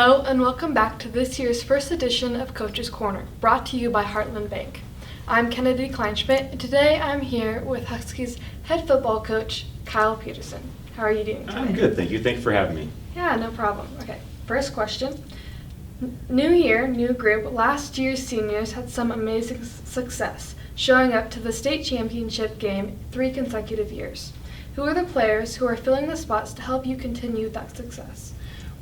Hello and welcome back to this year's first edition of Coach's Corner, brought to you by Heartland Bank. I'm Kennedy Kleinschmidt, and today I'm here with Huskies head football coach Kyle Peterson. How are you doing today? I'm good, thank you. Thanks for having me. Yeah, no problem. Okay, first question. New year, new group. Last year's seniors had some amazing success, showing up to the state championship game 3 consecutive years. Who are the players who are filling the spots to help you continue that success?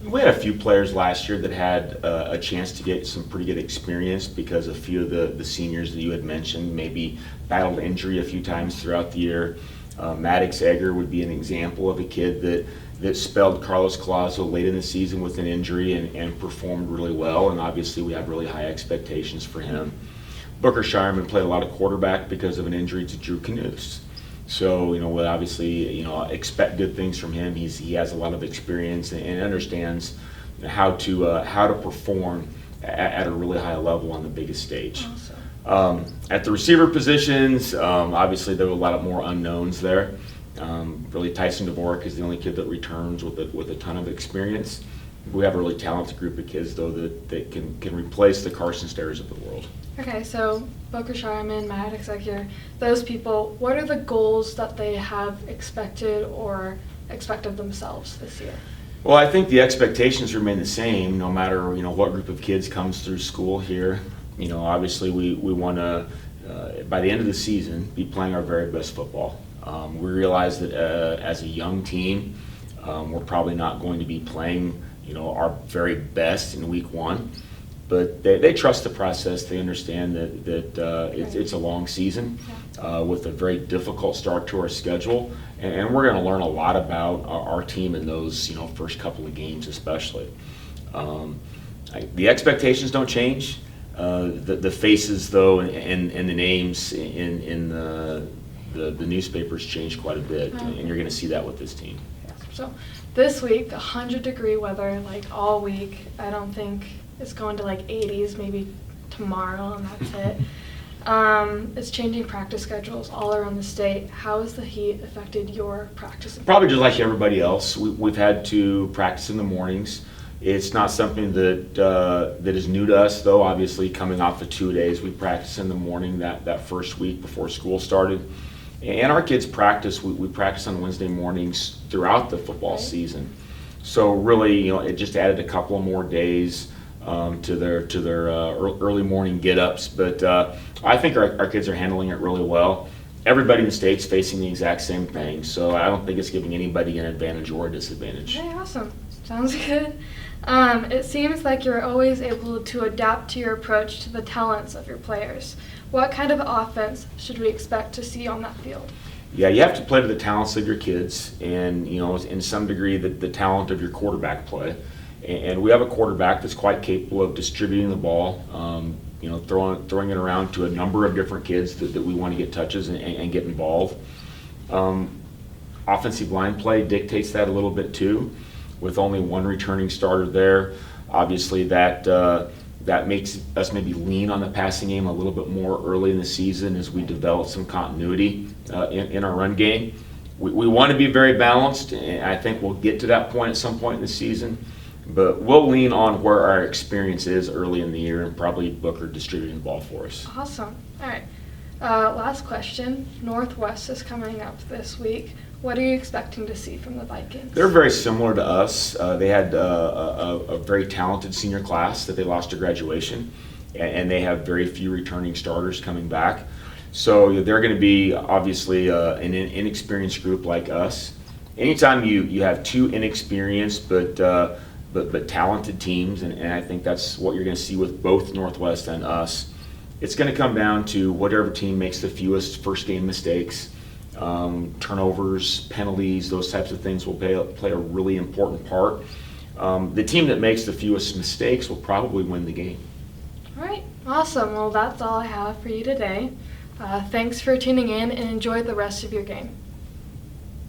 We had a few players last year that had a chance to get some pretty good experience because a few of the seniors that you had mentioned maybe battled injury a few times throughout the year. Maddox Egger would be an example of a kid that spelled Carlos Colazo late in the season with an injury and performed really well, and obviously we have really high expectations for him. Booker Shireman played a lot of quarterback because of an injury to Drew Knuths. So, we'll obviously, expect good things from him. He has a lot of experience and understands how to perform at a really high level on the biggest stage. Awesome. At the receiver positions, obviously there were a lot of more unknowns there. Really, Tyson Dvorak is the only kid that returns with a ton of experience. We have a really talented group of kids, though, that can replace the Carson Stairs of the world. Okay, so Booker Shireman, Maddox Egger, those people, what are the goals that they have expected or expect of themselves this year? Well, I think the expectations remain the same no matter what group of kids comes through school here. Obviously we want to, by the end of the season, be playing our very best football. We realize that as a young team, we're probably not going to be playing our very best in week 1. But they trust the process. They understand that it's a long season with a very difficult start to our schedule. And we're going to learn a lot about our team in those first couple of games especially. The expectations don't change. The faces, though, and the names in the newspapers change quite a bit. And you're going to see that with this team. So this week, 100-degree weather like all week. I don't think it's going to like 80s maybe tomorrow, and that's it. It's changing practice schedules all around the state. How has the heat affected your practice? Probably just like everybody else. We've had to practice in the mornings. It's not something that is new to us, though. Obviously, coming off of 2 days, we practiced in the morning that first week before school started. And our kids practice. We practice on Wednesday mornings throughout the football season. So really, it just added a couple of more days to their early morning get-ups. But I think our kids are handling it really well. Everybody in the state's facing the exact same thing, so I don't think it's giving anybody an advantage or a disadvantage. Okay, awesome. Sounds good. It seems like you're always able to adapt to your approach to the talents of your players. What kind of offense should we expect to see on that field? Yeah, you have to play to the talents of your kids and, in some degree, the talent of your quarterback play. And we have a quarterback that's quite capable of distributing the ball, throwing it around to a number of different kids that we want to get touches and get involved. Offensive line play dictates that a little bit too, with only one returning starter there. Obviously, that makes us maybe lean on the passing game a little bit more early in the season as we develop some continuity in our run game. We want to be very balanced, and I think we'll get to that point at some point in the season. But we'll lean on where our experience is early in the year, and probably Booker distributing the ball for us. Awesome. All right. Last question. Northwest is coming up this week. What are you expecting to see from the Vikings? They're very similar to us. They had a very talented senior class that they lost to graduation, and they have very few returning starters coming back. So they're going to be obviously an inexperienced group like us. Anytime you have 2 inexperienced but talented teams, and I think that's what you're going to see with both Northwest and us. It's going to come down to whatever team makes the fewest first game mistakes. Turnovers, penalties, those types of things will play a really important part. The team that makes the fewest mistakes will probably win the game. All right, awesome. Well, that's all I have for you today. Thanks for tuning in and enjoy the rest of your game.